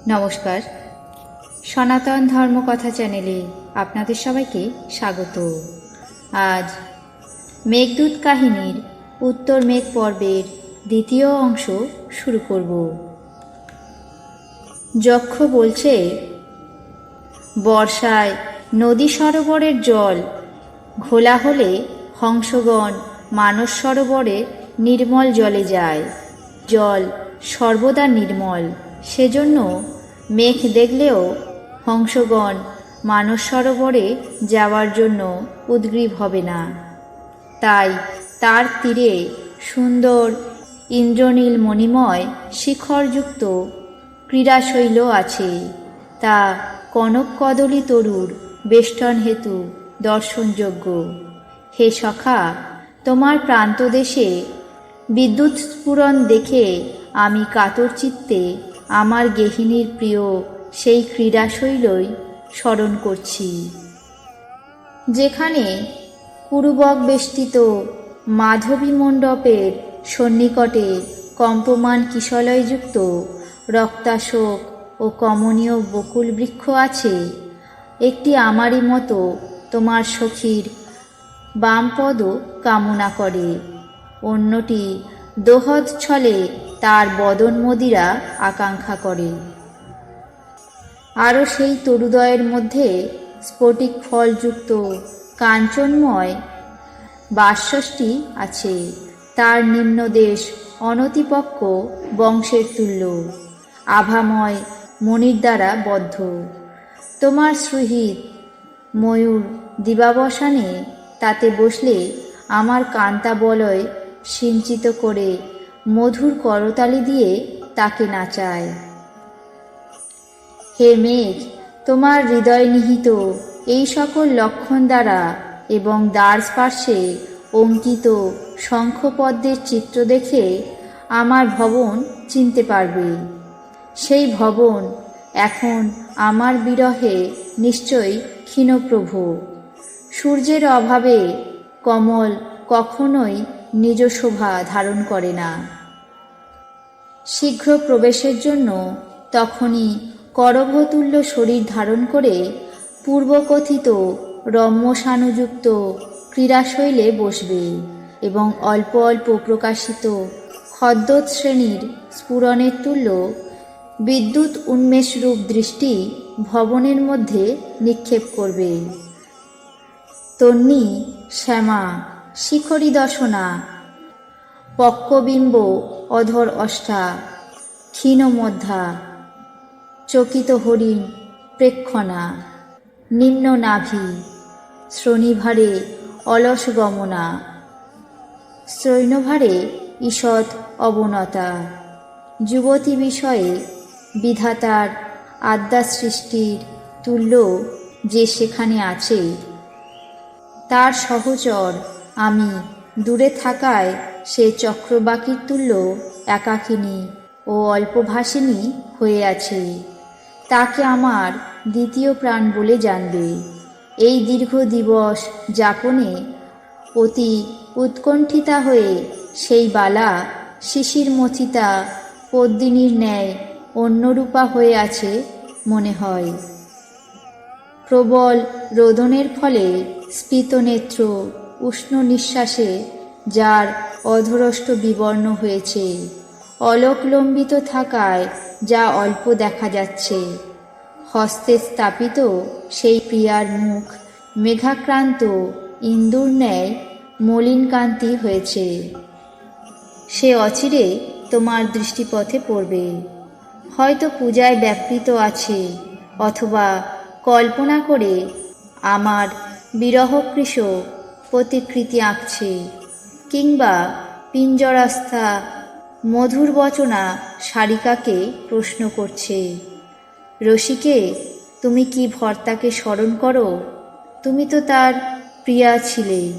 নমস্কার, সনাতন ধর্মকথা চ্যানেলে আপনাদের সবাইকে স্বাগত। আজ মেঘদূত কাহিনীর উত্তর মেঘ পর্বের দ্বিতীয় অংশ শুরু করব। যক্ষ বলছে, বর্ষায় নদী সরোবরের জল ঘোলা হলে হংসগণ মানস সরোবরে নির্মল জলে যায়। জল সর্বদা নির্মল, সেজন্য মেঘ দেখলেও হংসগণ মানস সরোবরে যাওয়ার জন্য উদ্গ্রীব হবে না। তাই তার তীরে সুন্দর ইন্দ্রনীল মণিময় শিখরযুক্ত ক্রীড়াশৈল আছে। তা কনক কদলী তরুর বেষ্টন হেতু দর্শনযোগ্য। হে সখা, তোমার প্রান্তদেশে বিদ্যুৎ স্ফুরণ দেখে আমি কাতর চিত্তে আমার গেহিনীর প্রিয় সেই ক্রীড়াশৈলই স্মরণ করছি। যেখানে কুরুবক বেষ্টিত মাধবী মণ্ডপের সন্নিকটে কম্পমান কিশলয়যুক্ত রক্তাশোক ও কমনীয় বকুল বৃক্ষ আছে, একটি আমারই মতো তোমার সখীর বামপদ কামনা করে, অন্যটি দোহদ ছলে তার বদন মদিরা আকাঙ্ক্ষা করে। আরও সেই তরুদয়ের মধ্যে স্ফটিক ফলযুক্ত কাঞ্চনময় বাষষ্ঠী আছে। তার নিম্নদেশ অনতিপক্ক বংশের তুল্য, আভাময় মণির দ্বারা বদ্ধ। তোমার সুহৃদ ময়ূর দিবাবসানে তাতে বসলে আমার কান্তা বলয় সিঞ্চিত করে মধুর করতালি দিয়ে তাকে নাচায়। হে মেঘ, তোমার হৃদয় নিহিত এই সকল লক্ষণ দ্বারা এবং দ্বার স্পর্শে অঙ্কিত শঙ্খপদ্মের চিত্র দেখে আমার ভবন চিনতে পারবে। সেই ভবন এখন আমার বিরহে নিশ্চয়ই ক্ষীণপ্রভ। সূর্যের অভাবে কমল কখনোই নিজ শোভা ধারণ করে না। শীঘ্র প্রবেশের জন্য তখনই করভতুল্য শরীর ধারণ করে পূর্বকথিত রম্যসানুযুক্ত ক্রীড়াশৈলে বসবে এবং অল্প অল্প প্রকাশিত খদ্যোত-শ্রেণীর স্ফুরণের তুল্য বিদ্যুৎ উন্মেষরূপ দৃষ্টি ভবনের মধ্যে নিক্ষেপ করবে। তন্নি শ্যামা শিখরী দশনা, পক্কবিম্ব অধর অষ্টা, ক্ষীণ মধ্যা, চকিত হরিণ প্রেক্ষণা, নিম্ন নাভি, শ্রোণীভারে অলস গমনা, স্ত্রৈণভারে ঈষৎ অবনতা। যুবতী বিষয়ে বিধাতার আদ্যা সৃষ্টির তুল্য যে সেখানে আছে, তার সহচর আমি দূরে থাকায় সে চক্রবাকীর তুল্য একাকিনী ও অল্পভাষিণী হয়ে আছে। তাকে আমার দ্বিতীয় প্রাণ বলে জানবে। এই দীর্ঘ দিবস যাপনে অতি উৎকণ্ঠিতা হয়ে সেই বালা শিশির মথিতা পদ্মিনীর ন্যায় অন্যরূপা হয়ে আছে মনে হয়। প্রবল রোদনের ফলে স্ফীত নেত্র উষ্ণ নিঃশ্বাসে যার অধরষ্ট বিবর্ণ হয়েছে, অলোকলম্বিত থাকায় যা অল্প দেখা যাচ্ছে। হস্তে স্থাপিত সেই প্রিয়ার মুখ মেঘাক্রান্ত ইন্দুর ন্যায় মলিন কান্তি হয়েছে। সে অচিরে তোমার দৃষ্টিপথে পড়বে। হয়তো পূজায় ব্যাপৃত আছে, অথবা কল্পনা করে আমার বিরহকৃশ প্রতিকৃতি আঁকছে, কিংবা পিঞ্জরাস্থা মধুর বচনা শারিকাকে প্রশ্ন করছে, রসিকে, তুমি কি ভর্তাকে স্মরণ করো? তুমি তো তার প্রিয়া ছিলে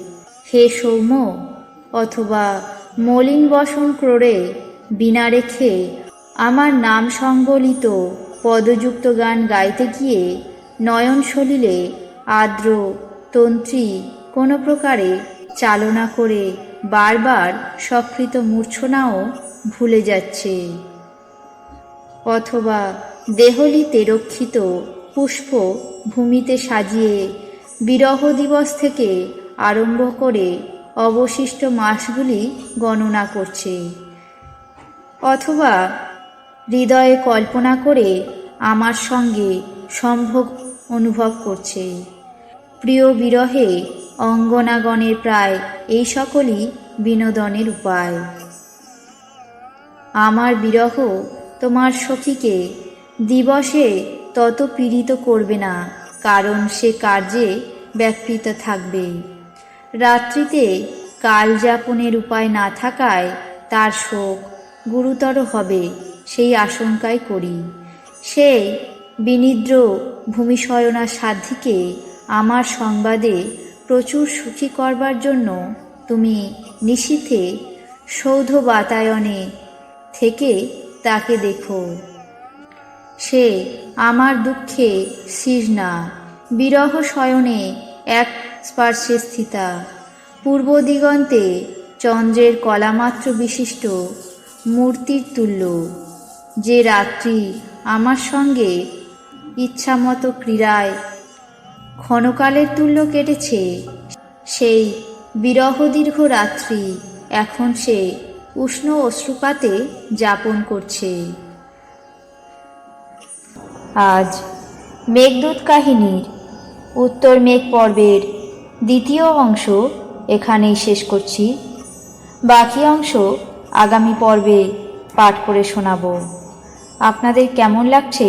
হে সৌম্য। অথবা মলিন বসন ক্রোড়ে বিনা রেখে আমার নাম সংবলিত পদযুক্ত গান গাইতে গিয়ে নয়ন সলিলে আর্দ্র তন্ত্রী কোনো প্রকারে চালনা করে বারবার সকৃত মূর্ছনাও ভুলে যাচ্ছে। অথবা দেহলিতে রক্ষিত পুষ্প ভূমিতে সাজিয়ে বিরহ দিবস থেকে আরম্ভ করে অবশিষ্ট মাসগুলি গণনা করছে, অথবা হৃদয়ে কল্পনা করে আমার সঙ্গে সম্ভোগ অনুভব করছে। প্রিয় বিরহে অঙ্গনাগণের প্রায় এই সকলই বিনোদনের উপায়। আমার বিরহ তোমার সখীকে দিবসে তত পীড়িত করবে না, কারণ সে কার্যে ব্যাপৃত থাকবে। রাত্রিতে কালযাপনের উপায় না থাকায় তার শোক গুরুতর হবে সেই আশঙ্কাই করি। সেই বিনিদ্র ভূমিশয়না সাধ্বীকে আমার সংবাদে প্রচুর সুখী করবার জন্য তুমি নিশীথে সৌধ বাতায়নে থেকে তাকে দেখো। সে আমার দুঃখে সৃজনা, বিরহ শয়নে এক স্পর্শে স্থিতা, পূর্ব দিগন্তে চন্দ্রের কলামাত্র বিশিষ্ট মূর্তির তুল্য। যে রাত্রি আমার সঙ্গে ইচ্ছামতো ক্রীড়ায় ক্ষণকালের তুল্য কেটেছে, সেই বিরহদীর্ঘ রাত্রি এখন সে উষ্ণ অশ্রুপাতে যাপন করছে। আজ মেঘদূত কাহিনীর উত্তর মেঘ পর্বের দ্বিতীয় অংশ এখানেই শেষ করছি। বাকি অংশ আগামী পর্বে পাঠ করে শোনাব। আপনাদের কেমন লাগছে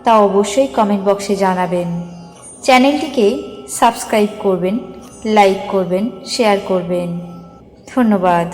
তা অবশ্যই কমেন্ট বক্সে জানাবেন। চ্যানেলটিকে সাবস্ক্রাইব করবেন, লাইক করবেন, শেয়ার করবেন। ধন্যবাদ।